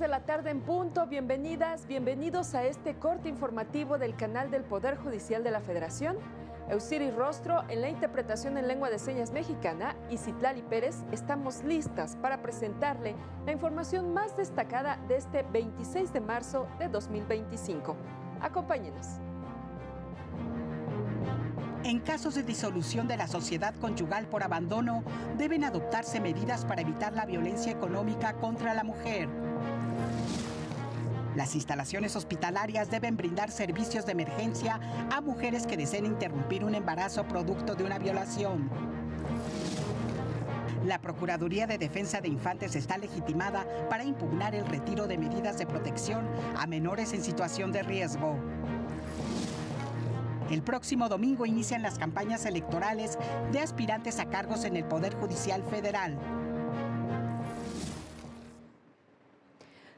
de la tarde en punto, bienvenidas, bienvenidos a este corte informativo del canal del Poder Judicial de la Federación. Eusiris Rostro en la interpretación en lengua de señas mexicana y Citlali Pérez estamos listas para presentarle la información más destacada de este 26 de marzo de 2025. Acompáñenos. En casos de disolución de la sociedad conyugal por abandono, deben adoptarse medidas para evitar la violencia económica contra la mujer. Las instalaciones hospitalarias deben brindar servicios de emergencia a mujeres que deseen interrumpir un embarazo producto de una violación. La Procuraduría de Defensa de Infantes está legitimada para impugnar el retiro de medidas de protección a menores en situación de riesgo. El próximo domingo inician las campañas electorales de aspirantes a cargos en el Poder Judicial Federal.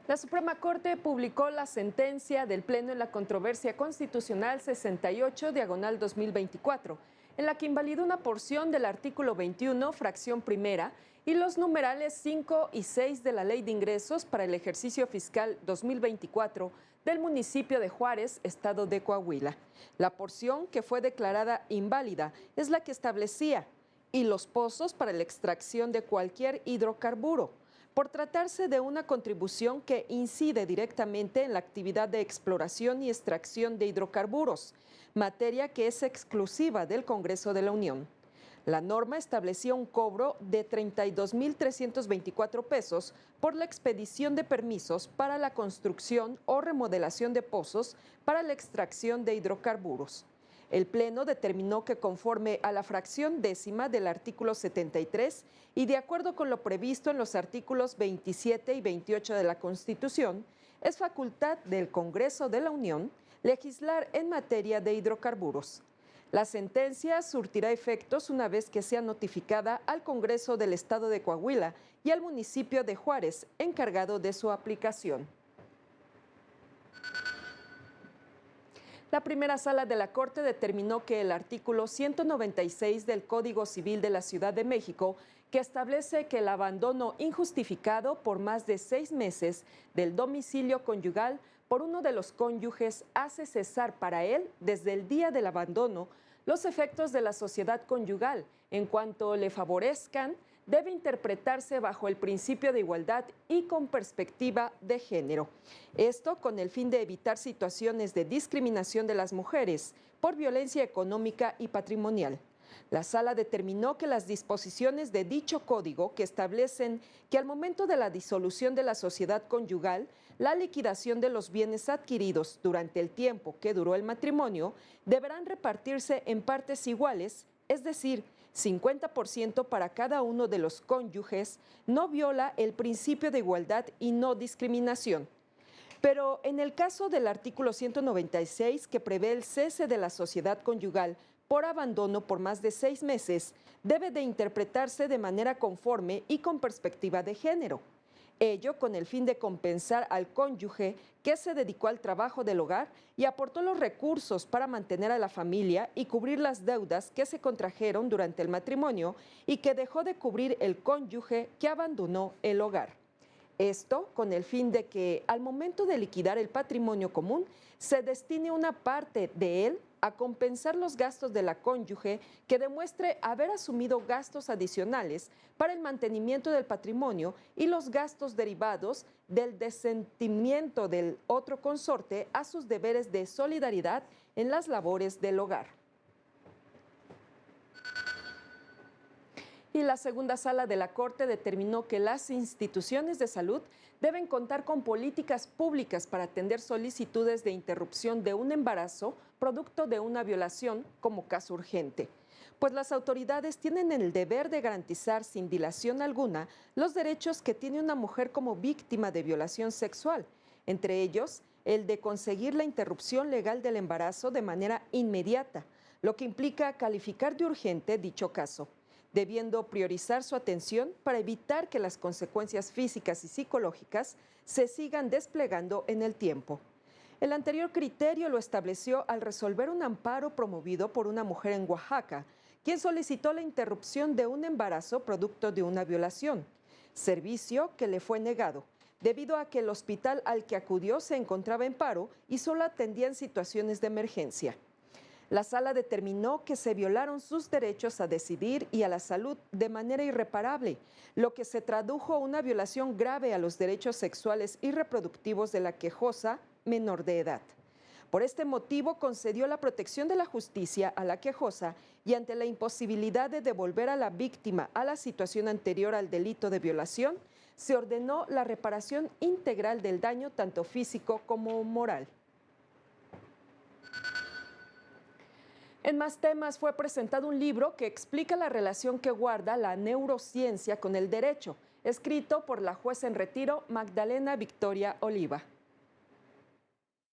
La Suprema Corte publicó la sentencia del Pleno en la controversia constitucional 68/2024, en la que invalidó una porción del artículo 21, fracción primera, y los numerales 5 y 6 de la Ley de Ingresos para el ejercicio fiscal 2024 del municipio de Juárez, estado de Coahuila. La porción que fue declarada inválida es la que establecía y los pozos para la extracción de cualquier hidrocarburo, por tratarse de una contribución que incide directamente en la actividad de exploración y extracción de hidrocarburos, materia que es exclusiva del Congreso de la Unión. La norma establecía un cobro de 32,324 pesos por la expedición de permisos para la construcción o remodelación de pozos para la extracción de hidrocarburos. El Pleno determinó que conforme a la fracción décima del artículo 73 y de acuerdo con lo previsto en los artículos 27 y 28 de la Constitución, es facultad del Congreso de la Unión legislar en materia de hidrocarburos. La sentencia surtirá efectos una vez que sea notificada al Congreso del Estado de Coahuila y al municipio de Juárez, encargado de su aplicación. La primera sala de la Corte determinó que el artículo 196 del Código Civil de la Ciudad de México, que establece que el abandono injustificado por más de 6 meses del domicilio conyugal por uno de los cónyuges hace cesar para él, desde el día del abandono, los efectos de la sociedad conyugal en cuanto le favorezcan, debe interpretarse bajo el principio de igualdad y con perspectiva de género. Esto con el fin de evitar situaciones de discriminación de las mujeres por violencia económica y patrimonial. La sala determinó que las disposiciones de dicho código, que establecen que al momento de la disolución de la sociedad conyugal, la liquidación de los bienes adquiridos durante el tiempo que duró el matrimonio, deberán repartirse en partes iguales, es decir, 50% para cada uno de los cónyuges, no viola el principio de igualdad y no discriminación. Pero en el caso del artículo 196, que prevé el cese de la sociedad conyugal por abandono por más de 6 meses, debe de interpretarse de manera conforme y con perspectiva de género. Ello con el fin de compensar al cónyuge que se dedicó al trabajo del hogar y aportó los recursos para mantener a la familia y cubrir las deudas que se contrajeron durante el matrimonio y que dejó de cubrir el cónyuge que abandonó el hogar. Esto con el fin de que al momento de liquidar el patrimonio común se destine una parte de él a compensar los gastos de la cónyuge que demuestre haber asumido gastos adicionales para el mantenimiento del patrimonio y los gastos derivados del desentimiento del otro consorte a sus deberes de solidaridad en las labores del hogar. Y la segunda sala de la Corte determinó que las instituciones de salud deben contar con políticas públicas para atender solicitudes de interrupción de un embarazo producto de una violación como caso urgente, pues las autoridades tienen el deber de garantizar sin dilación alguna los derechos que tiene una mujer como víctima de violación sexual, entre ellos el de conseguir la interrupción legal del embarazo de manera inmediata, lo que implica calificar de urgente dicho caso, debiendo priorizar su atención para evitar que las consecuencias físicas y psicológicas se sigan desplegando en el tiempo. El anterior criterio lo estableció al resolver un amparo promovido por una mujer en Oaxaca, quien solicitó la interrupción de un embarazo producto de una violación, servicio que le fue negado, debido a que el hospital al que acudió se encontraba en paro y solo atendía en situaciones de emergencia. La sala determinó que se violaron sus derechos a decidir y a la salud de manera irreparable, lo que se tradujo a una violación grave a los derechos sexuales y reproductivos de la quejosa menor de edad. Por este motivo, concedió la protección de la justicia a la quejosa y ante la imposibilidad de devolver a la víctima a la situación anterior al delito de violación, se ordenó la reparación integral del daño tanto físico como moral. En más temas, fue presentado un libro que explica la relación que guarda la neurociencia con el derecho, escrito por la jueza en retiro Magdalena Victoria Oliva.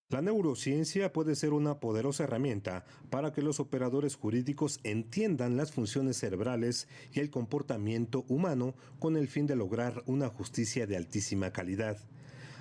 La neurociencia puede ser una poderosa herramienta para que los operadores jurídicos entiendan las funciones cerebrales y el comportamiento humano con el fin de lograr una justicia de altísima calidad.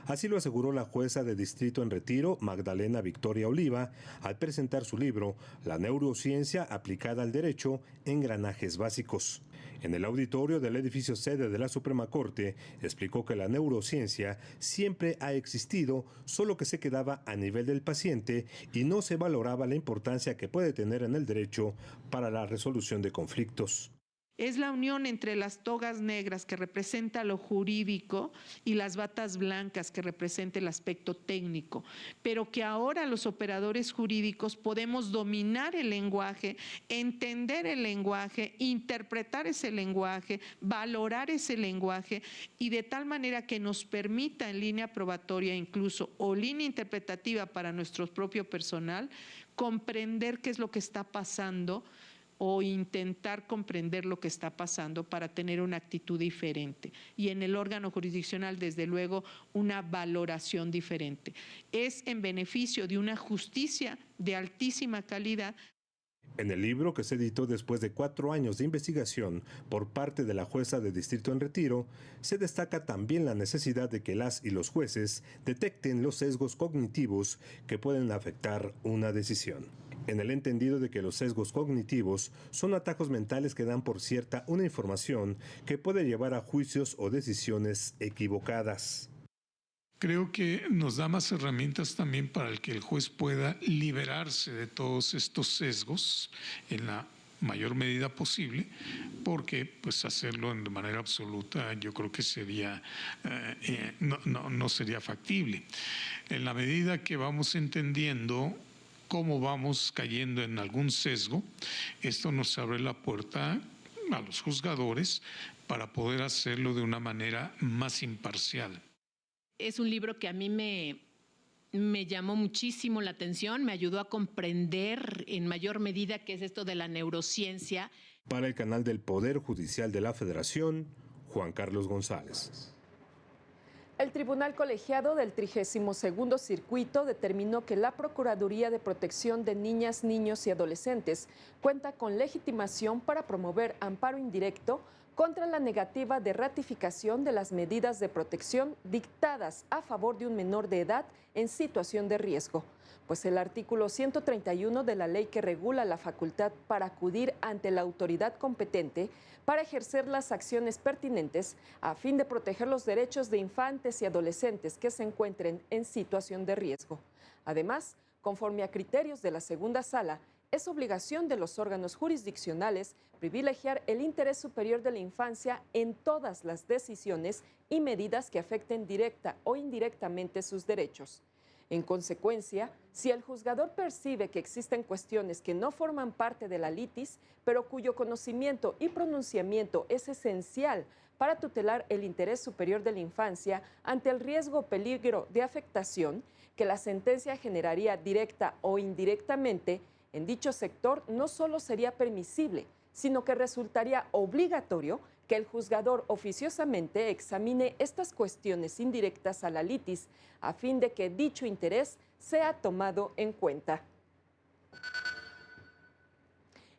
Así lo aseguró la jueza de distrito en retiro, Magdalena Victoria Oliva, al presentar su libro La neurociencia aplicada al derecho, engranajes básicos. En el auditorio del edificio sede de la Suprema Corte, explicó que la neurociencia siempre ha existido, solo que se quedaba a nivel del paciente y no se valoraba la importancia que puede tener en el derecho para la resolución de conflictos. Es la unión entre las togas negras, que representa lo jurídico, y las batas blancas, que representa el aspecto técnico, pero que ahora los operadores jurídicos podemos dominar el lenguaje, entender el lenguaje, interpretar ese lenguaje, valorar ese lenguaje, y de tal manera que nos permita en línea probatoria incluso, o línea interpretativa para nuestro propio personal, comprender qué es lo que está pasando, o intentar comprender lo que está pasando para tener una actitud diferente. Y en el órgano jurisdiccional, desde luego, una valoración diferente. Es en beneficio de una justicia de altísima calidad. En el libro, que se editó después de 4 años de investigación por parte de la jueza de distrito en retiro, se destaca también la necesidad de que las y los jueces detecten los sesgos cognitivos que pueden afectar una decisión. En el entendido de que los sesgos cognitivos son atajos mentales que dan por cierta una información que puede llevar a juicios o decisiones equivocadas. Creo que nos da más herramientas también para que el juez pueda liberarse de todos estos sesgos en la mayor medida posible, porque pues hacerlo de manera absoluta yo creo que sería no sería factible. En la medida que vamos entendiendo cómo vamos cayendo en algún sesgo, esto nos abre la puerta a los juzgadores para poder hacerlo de una manera más imparcial. Es un libro que a mí me llamó muchísimo la atención, me ayudó a comprender en mayor medida qué es esto de la neurociencia. Para el canal del Poder Judicial de la Federación, Juan Carlos González. El Tribunal Colegiado del 32º Circuito determinó que la Procuraduría de Protección de Niñas, Niños y Adolescentes cuenta con legitimación para promover amparo indirecto contra la negativa de ratificación de las medidas de protección dictadas a favor de un menor de edad en situación de riesgo, pues el artículo 131 de la ley que regula la facultad para acudir ante la autoridad competente para ejercer las acciones pertinentes a fin de proteger los derechos de infantes y adolescentes que se encuentren en situación de riesgo. Además, conforme a criterios de la segunda sala, es obligación de los órganos jurisdiccionales privilegiar el interés superior de la infancia en todas las decisiones y medidas que afecten directa o indirectamente sus derechos. En consecuencia, si el juzgador percibe que existen cuestiones que no forman parte de la litis, pero cuyo conocimiento y pronunciamiento es esencial para tutelar el interés superior de la infancia ante el riesgo o peligro de afectación que la sentencia generaría directa o indirectamente, en dicho sector no solo sería permisible, sino que resultaría obligatorio que el juzgador oficiosamente examine estas cuestiones indirectas a la litis a fin de que dicho interés sea tomado en cuenta.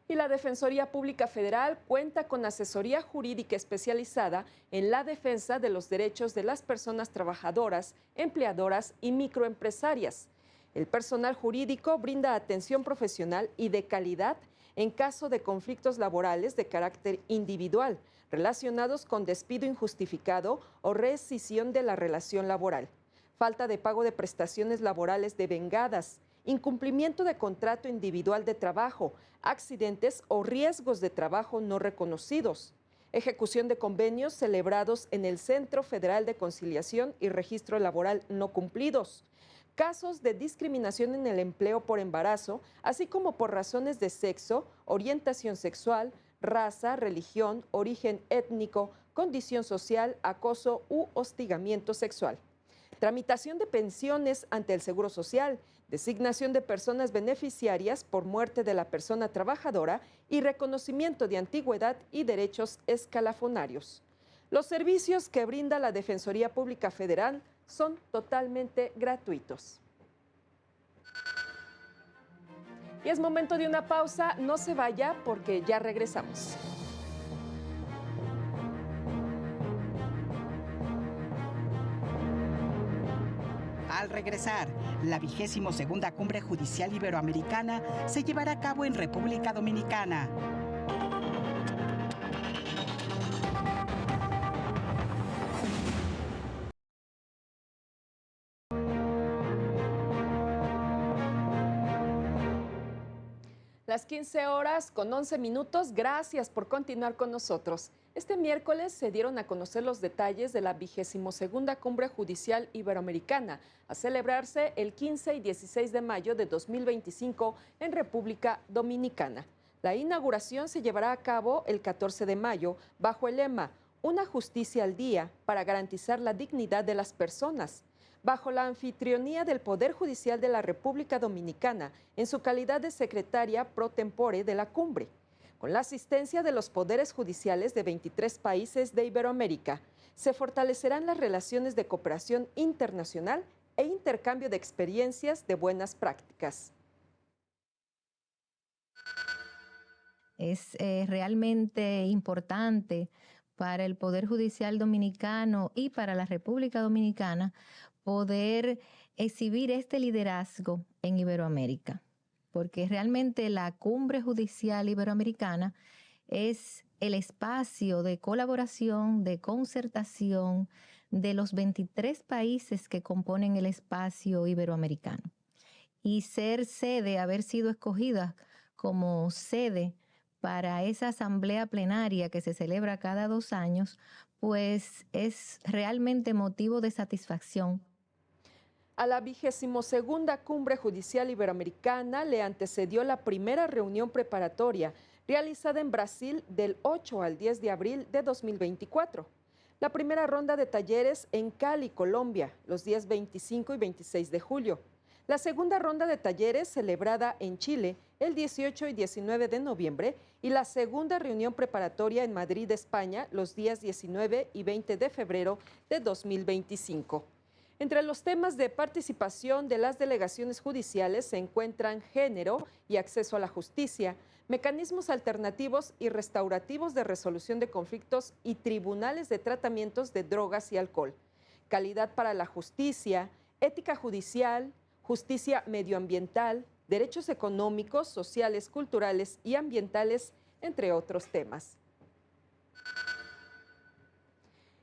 Y la Defensoría Pública Federal cuenta con asesoría jurídica especializada en la defensa de los derechos de las personas trabajadoras, empleadoras y microempresarias. El personal jurídico brinda atención profesional y de calidad en caso de conflictos laborales de carácter individual, relacionados con despido injustificado o rescisión de la relación laboral, falta de pago de prestaciones laborales devengadas, incumplimiento de contrato individual de trabajo, accidentes o riesgos de trabajo no reconocidos, ejecución de convenios celebrados en el Centro Federal de Conciliación y Registro Laboral no cumplidos, casos de discriminación en el empleo por embarazo, así como por razones de sexo, orientación sexual, raza, religión, origen étnico, condición social, acoso u hostigamiento sexual. Tramitación de pensiones ante el Seguro Social, designación de personas beneficiarias por muerte de la persona trabajadora y reconocimiento de antigüedad y derechos escalafonarios. Los servicios que brinda la Defensoría Pública Federal son totalmente gratuitos. Y es momento de una pausa, no se vaya porque ya regresamos. Al regresar, la 22ª Cumbre Judicial Iberoamericana se llevará a cabo en República Dominicana. Las 15 horas con 11 minutos, gracias por continuar con nosotros. Este miércoles se dieron a conocer los detalles de la 22ª Cumbre Judicial Iberoamericana, a celebrarse el 15 y 16 de mayo de 2025 en República Dominicana. La inauguración se llevará a cabo el 14 de mayo bajo el lema Una justicia al día para garantizar la dignidad de las personas, bajo la anfitrionía del Poder Judicial de la República Dominicana en su calidad de secretaria pro tempore de la cumbre. Con la asistencia de los poderes judiciales de 23 países de Iberoamérica, se fortalecerán las relaciones de cooperación internacional e intercambio de experiencias de buenas prácticas. Es realmente importante para el Poder Judicial Dominicano y para la República Dominicana poder exhibir este liderazgo en Iberoamérica, porque realmente la Cumbre Judicial Iberoamericana es el espacio de colaboración, de concertación de los 23 países que componen el espacio iberoamericano. Y ser sede, haber sido escogida como sede para esa asamblea plenaria que se celebra cada 2 años, pues es realmente motivo de satisfacción. A la 22ª Cumbre Judicial Iberoamericana le antecedió la primera reunión preparatoria realizada en Brasil del 8 al 10 de abril de 2024. La primera ronda de talleres en Cali, Colombia, los días 25 y 26 de julio. La segunda ronda de talleres celebrada en Chile el 18 y 19 de noviembre y la segunda reunión preparatoria en Madrid, España, los días 19 y 20 de febrero de 2025. Entre los temas de participación de las delegaciones judiciales se encuentran género y acceso a la justicia, mecanismos alternativos y restaurativos de resolución de conflictos y tribunales de tratamientos de drogas y alcohol, calidad para la justicia, ética judicial, justicia medioambiental, derechos económicos, sociales, culturales y ambientales, entre otros temas.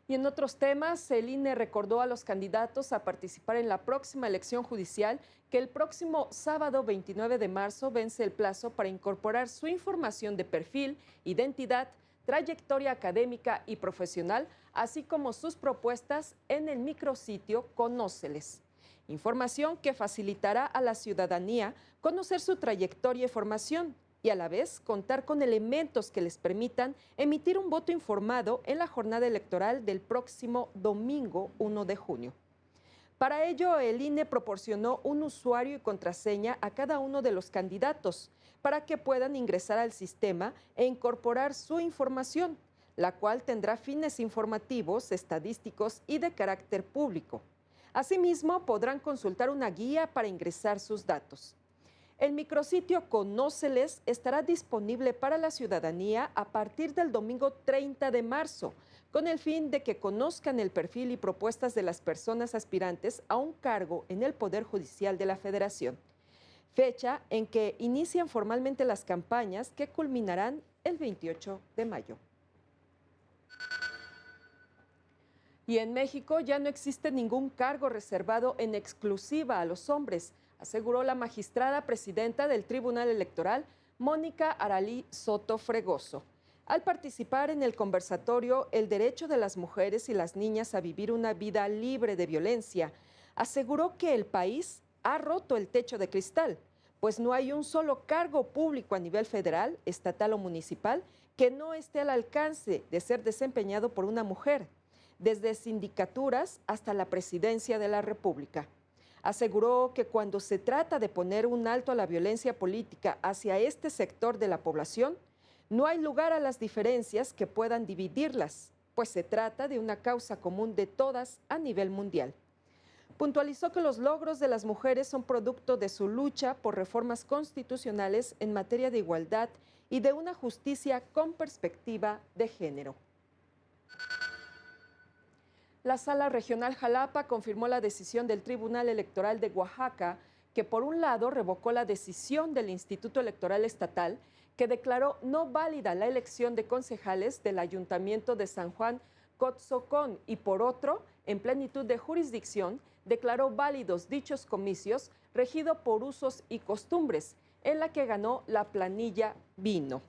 Y en otros temas, el INE recordó a los candidatos a participar en la próxima elección judicial que el próximo sábado 29 de marzo vence el plazo para incorporar su información de perfil, identidad, trayectoria académica y profesional, así como sus propuestas en el micrositio Conóceles. Información que facilitará a la ciudadanía conocer su trayectoria y formación y a la vez contar con elementos que les permitan emitir un voto informado en la jornada electoral del próximo domingo 1 de junio. Para ello, el INE proporcionó un usuario y contraseña a cada uno de los candidatos para que puedan ingresar al sistema e incorporar su información, la cual tendrá fines informativos, estadísticos y de carácter público. Asimismo, podrán consultar una guía para ingresar sus datos. El micrositio Conóceles estará disponible para la ciudadanía a partir del domingo 30 de marzo, con el fin de que conozcan el perfil y propuestas de las personas aspirantes a un cargo en el Poder Judicial de la Federación. fecha en que inician formalmente las campañas que culminarán el 28 de mayo. Y en México ya no existe ningún cargo reservado en exclusiva a los hombres, aseguró la magistrada presidenta del Tribunal Electoral, Mónica Aralí Soto Fregoso. Al participar en el conversatorio El derecho de las mujeres y las niñas a vivir una vida libre de violencia, aseguró que el país ha roto el techo de cristal, pues no hay un solo cargo público a nivel federal, estatal o municipal que no esté al alcance de ser desempeñado por una mujer, desde sindicaturas hasta la presidencia de la República. Aseguró que cuando se trata de poner un alto a la violencia política hacia este sector de la población, no hay lugar a las diferencias que puedan dividirlas, pues se trata de una causa común de todas a nivel mundial. Puntualizó que los logros de las mujeres son producto de su lucha por reformas constitucionales en materia de igualdad y de una justicia con perspectiva de género. La Sala Regional Jalapa confirmó la decisión del Tribunal Electoral de Oaxaca, que por un lado revocó la decisión del Instituto Electoral Estatal, que declaró no válida la elección de concejales del Ayuntamiento de San Juan Cotzocón y por otro, en plenitud de jurisdicción, declaró válidos dichos comicios regido por usos y costumbres, en la que ganó la planilla Vino.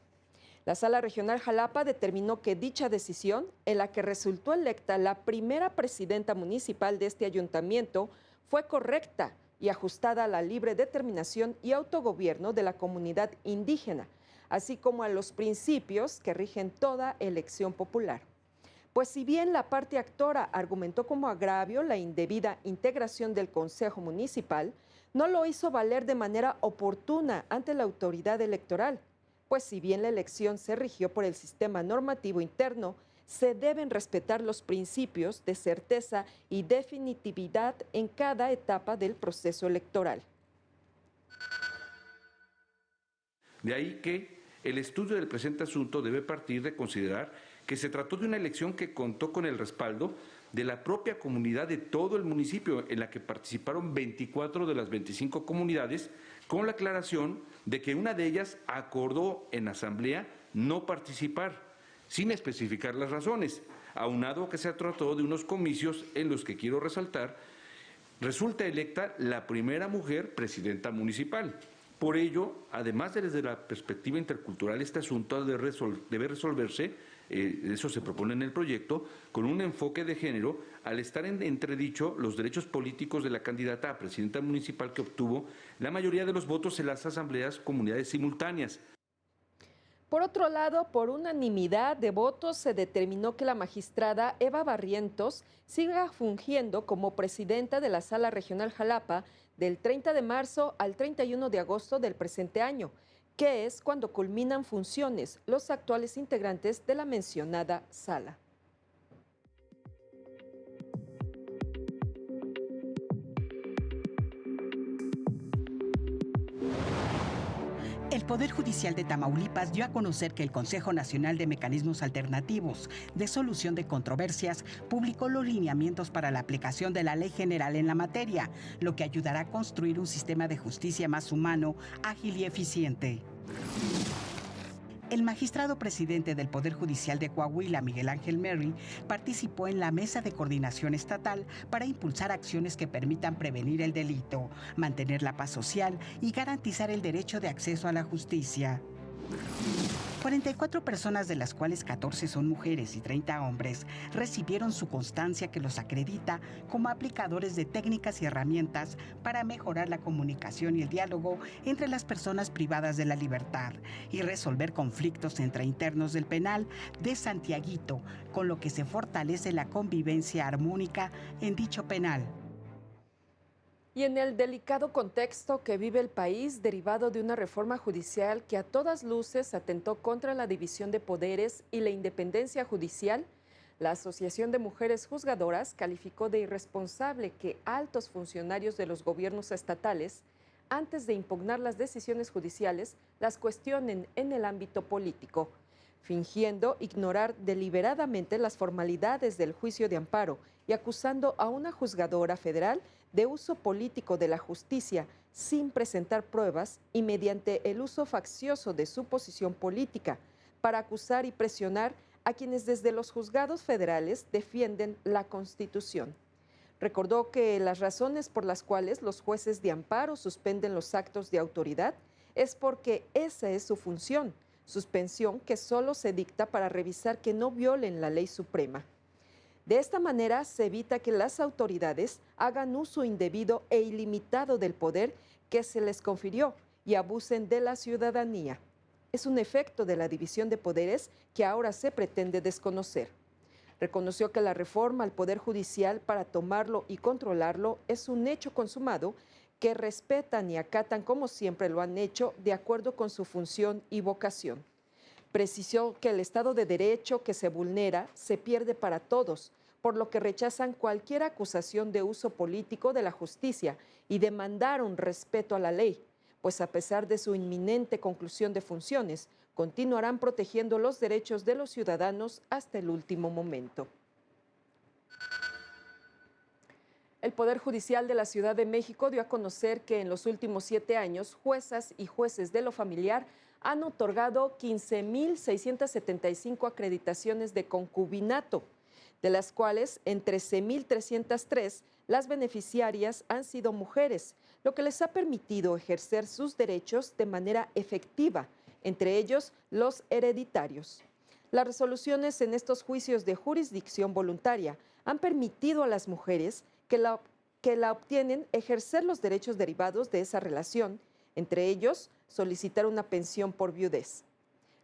La Sala Regional Jalapa determinó que dicha decisión, en la que resultó electa la primera presidenta municipal de este ayuntamiento, fue correcta y ajustada a la libre determinación y autogobierno de la comunidad indígena, así como a los principios que rigen toda elección popular. Pues si bien la parte actora argumentó como agravio la indebida integración del Consejo Municipal, no lo hizo valer de manera oportuna ante la autoridad electoral, pues si bien la elección se rigió por el sistema normativo interno, se deben respetar los principios de certeza y definitividad en cada etapa del proceso electoral. De ahí que el estudio del presente asunto debe partir de considerar que se trató de una elección que contó con el respaldo de la propia comunidad de todo el municipio, en la que participaron 24 de las 25 comunidades, con la aclaración de que una de ellas acordó en asamblea no participar, sin especificar las razones, aunado a que se trató de unos comicios en los que, quiero resaltar, resulta electa la primera mujer presidenta municipal. Por ello, además de desde la perspectiva intercultural, este asunto debe resolverse, eso se propone en el proyecto, con un enfoque de género, al estar en entredicho los derechos políticos de la candidata a presidenta municipal que obtuvo la mayoría de los votos en las asambleas comunidades simultáneas. Por otro lado, por unanimidad de votos se determinó que la magistrada Eva Barrientos siga fungiendo como presidenta de la Sala Regional Jalapa del 30 de marzo al 31 de agosto del presente año, que es cuando culminan funciones los actuales integrantes de la mencionada sala. El Poder Judicial de Tamaulipas dio a conocer que el Consejo Nacional de Mecanismos Alternativos de Solución de Controversias publicó los lineamientos para la aplicación de la ley general en la materia, lo que ayudará a construir un sistema de justicia más humano, ágil y eficiente. El magistrado presidente del Poder Judicial de Coahuila, Miguel Ángel Merry, participó en la mesa de coordinación estatal para impulsar acciones que permitan prevenir el delito, mantener la paz social y garantizar el derecho de acceso a la justicia. 44 personas, de las cuales 14 son mujeres y 30 hombres, recibieron su constancia que los acredita como aplicadores de técnicas y herramientas para mejorar la comunicación y el diálogo entre las personas privadas de la libertad y resolver conflictos entre internos del penal de Santiaguito, con lo que se fortalece la convivencia armónica en dicho penal. Y en el delicado contexto que vive el país, derivado de una reforma judicial que a todas luces atentó contra la división de poderes y la independencia judicial, la Asociación de Mujeres Juzgadoras calificó de irresponsable que altos funcionarios de los gobiernos estatales, antes de impugnar las decisiones judiciales, las cuestionen en el ámbito político, fingiendo ignorar deliberadamente las formalidades del juicio de amparo y acusando a una juzgadora federal de uso político de la justicia, sin presentar pruebas y mediante el uso faccioso de su posición política para acusar y presionar a quienes desde los juzgados federales defienden la Constitución. Recordó que las razones por las cuales los jueces de amparo suspenden los actos de autoridad es porque esa es su función, suspensión que solo se dicta para revisar que no violen la ley suprema. De esta manera se evita que las autoridades hagan uso indebido e ilimitado del poder que se les confirió y abusen de la ciudadanía. Es un efecto de la división de poderes que ahora se pretende desconocer. Reconoció que la reforma al Poder Judicial para tomarlo y controlarlo es un hecho consumado que respetan y acatan como siempre lo han hecho de acuerdo con su función y vocación. Precisó que el Estado de Derecho que se vulnera se pierde para todos, por lo que rechazan cualquier acusación de uso político de la justicia y demandaron respeto a la ley, pues a pesar de su inminente conclusión de funciones, continuarán protegiendo los derechos de los ciudadanos hasta el último momento. El Poder Judicial de la Ciudad de México dio a conocer que en los últimos 7 años, juezas y jueces de lo familiar han otorgado 15.675 acreditaciones de concubinato, de las cuales en 13.303 las beneficiarias han sido mujeres, lo que les ha permitido ejercer sus derechos de manera efectiva, entre ellos los hereditarios. Las resoluciones en estos juicios de jurisdicción voluntaria han permitido a las mujeres que la obtienen ejercer los derechos derivados de esa relación, entre ellos solicitar una pensión por viudez.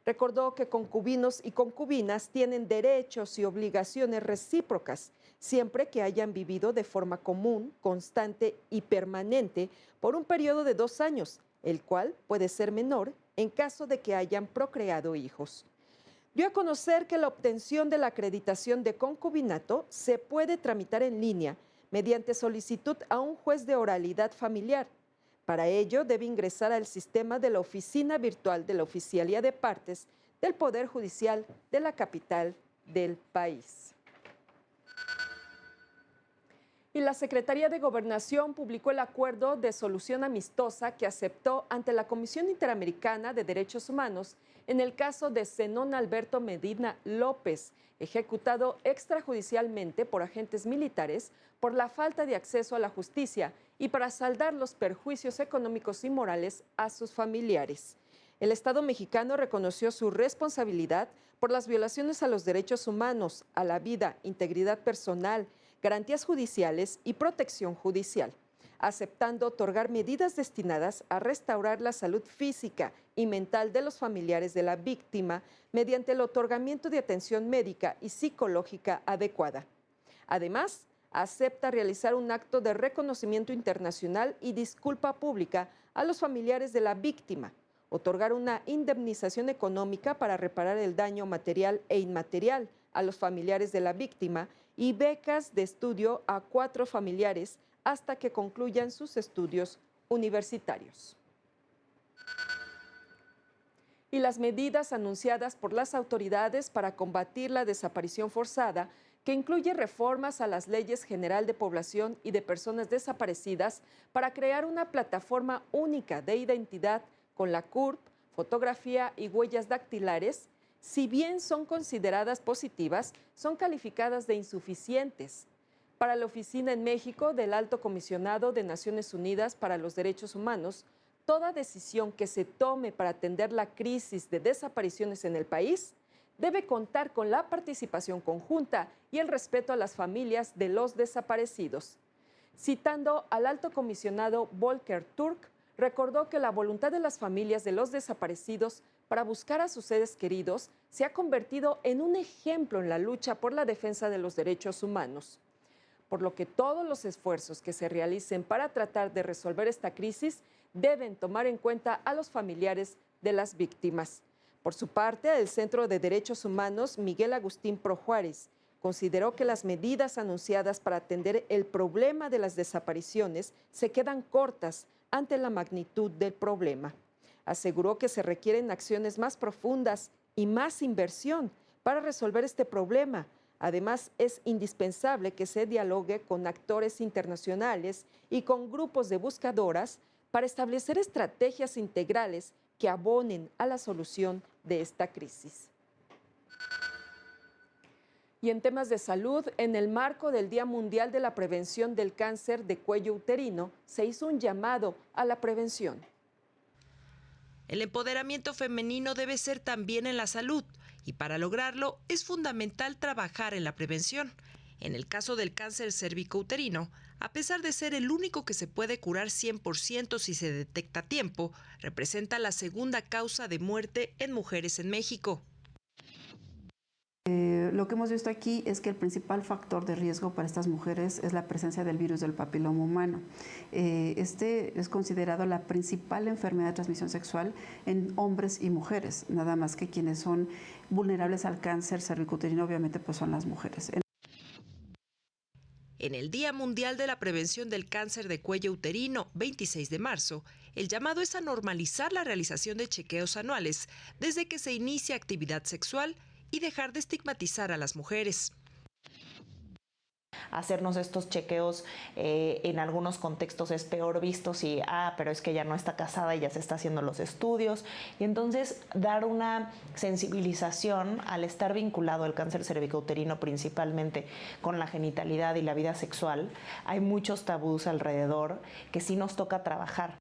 Recordó que concubinos y concubinas tienen derechos y obligaciones recíprocas, siempre que hayan vivido de forma común, constante y permanente por un periodo de 2 años, el cual puede ser menor en caso de que hayan procreado hijos. Dio a conocer que la obtención de la acreditación de concubinato se puede tramitar en línea mediante solicitud a un juez de oralidad familiar. Para ello, debe ingresar al sistema de la Oficina Virtual de la Oficialía de Partes del Poder Judicial de la capital del país. Y la Secretaría de Gobernación publicó el acuerdo de solución amistosa que aceptó ante la Comisión Interamericana de Derechos Humanos en el caso de Zenón Alberto Medina López, ejecutado extrajudicialmente por agentes militares por la falta de acceso a la justicia y para saldar los perjuicios económicos y morales a sus familiares. El Estado mexicano reconoció su responsabilidad por las violaciones a los derechos humanos, a la vida, integridad personal, garantías judiciales y protección judicial, aceptando otorgar medidas destinadas a restaurar la salud física y mental de los familiares de la víctima mediante el otorgamiento de atención médica y psicológica adecuada. Además, acepta realizar un acto de reconocimiento internacional y disculpa pública a los familiares de la víctima, otorgar una indemnización económica para reparar el daño material e inmaterial a los familiares de la víctima y becas de estudio a 4 familiares hasta que concluyan sus estudios universitarios. Y las medidas anunciadas por las autoridades para combatir la desaparición forzada, que incluye reformas a las leyes general de población y de personas desaparecidas para crear una plataforma única de identidad con la CURP, fotografía y huellas dactilares, si bien son consideradas positivas, son calificadas de insuficientes. Para la Oficina en México del Alto Comisionado de Naciones Unidas para los Derechos Humanos, toda decisión que se tome para atender la crisis de desapariciones en el país debe contar con la participación conjunta y el respeto a las familias de los desaparecidos. Citando al alto comisionado Volker Turk, recordó que la voluntad de las familias de los desaparecidos para buscar a sus seres queridos se ha convertido en un ejemplo en la lucha por la defensa de los derechos humanos, por lo que todos los esfuerzos que se realicen para tratar de resolver esta crisis deben tomar en cuenta a los familiares de las víctimas. Por su parte, el Centro de Derechos Humanos Miguel Agustín Pro Juárez consideró que las medidas anunciadas para atender el problema de las desapariciones se quedan cortas ante la magnitud del problema. Aseguró que se requieren acciones más profundas y más inversión para resolver este problema. Además, es indispensable que se dialogue con actores internacionales y con grupos de buscadoras para establecer estrategias integrales que abonen a la solución de esta crisis. Y en temas de salud, en el marco del Día Mundial de la Prevención del Cáncer de Cuello Uterino, se hizo un llamado a la prevención. El empoderamiento femenino debe ser también en la salud, y para lograrlo es fundamental trabajar en la prevención. En el caso del cáncer cervicouterino, a pesar de ser el único que se puede curar 100% si se detecta a tiempo, representa la segunda causa de muerte en mujeres en México. Lo que hemos visto aquí es que el principal factor de riesgo para estas mujeres es la presencia del virus del papiloma humano. Este es considerado la principal enfermedad de transmisión sexual en hombres y mujeres, nada más que quienes son vulnerables al cáncer cervicouterino obviamente pues son las mujeres. En el Día Mundial de la Prevención del Cáncer de Cuello Uterino, 26 de marzo, el llamado es a normalizar la realización de chequeos anuales desde que se inicia actividad sexual y dejar de estigmatizar a las mujeres. Hacernos estos chequeos en algunos contextos es peor visto si, pero es que ella no está casada y ya se está haciendo los estudios. Y entonces dar una sensibilización al estar vinculado al cáncer cervicouterino principalmente con la genitalidad y la vida sexual. Hay muchos tabús alrededor que sí nos toca trabajar.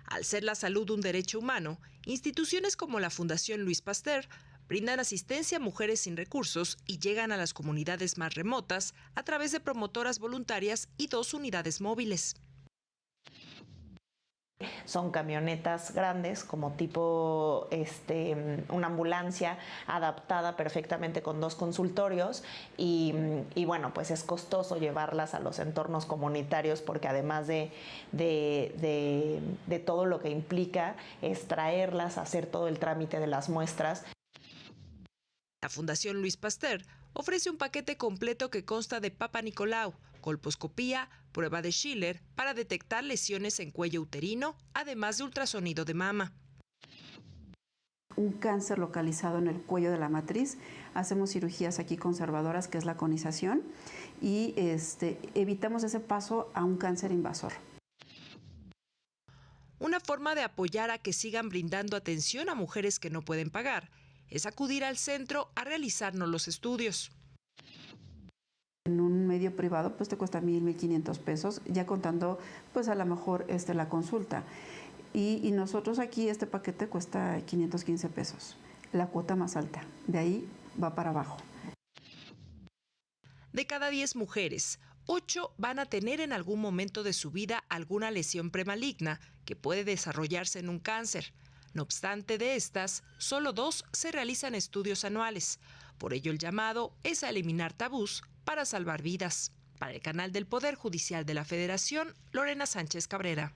Al ser la salud un derecho humano, instituciones como la Fundación Luis Pasteur brindan asistencia a mujeres sin recursos y llegan a las comunidades más remotas a través de promotoras voluntarias y 2 unidades móviles. Son camionetas grandes, como tipo una ambulancia adaptada perfectamente con 2 consultorios y bueno, pues es costoso llevarlas a los entornos comunitarios porque además de todo lo que implica es traerlas, hacer todo el trámite de las muestras. La Fundación Luis Pasteur ofrece un paquete completo que consta de Papa Nicolau, colposcopía, prueba de Schiller para detectar lesiones en cuello uterino, además de ultrasonido de mama. Un cáncer localizado en el cuello de la matriz, hacemos cirugías aquí conservadoras, que es la conización, y evitamos ese paso a un cáncer invasor. Una forma de apoyar a que sigan brindando atención a mujeres que no pueden pagar es acudir al centro a realizarnos los estudios. En un medio privado pues te cuesta 1,500 pesos, ya contando pues a lo mejor la consulta. Y nosotros aquí este paquete cuesta 515 pesos, la cuota más alta, de ahí va para abajo. De cada 10 mujeres, 8 van a tener en algún momento de su vida alguna lesión premaligna que puede desarrollarse en un cáncer. No obstante de estas, solo 2 se realizan estudios anuales. Por ello el llamado es a eliminar tabús para salvar vidas. Para el canal del Poder Judicial de la Federación, Lorena Sánchez Cabrera.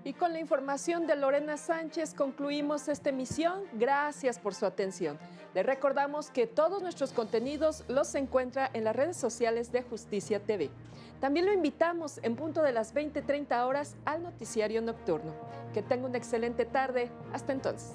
Y con la información de Lorena Sánchez concluimos esta emisión. Gracias por su atención. Les recordamos que todos nuestros contenidos los encuentra en las redes sociales de Justicia TV. También lo invitamos en punto de las 20:30 horas al noticiario nocturno. Que tenga una excelente tarde. Hasta entonces.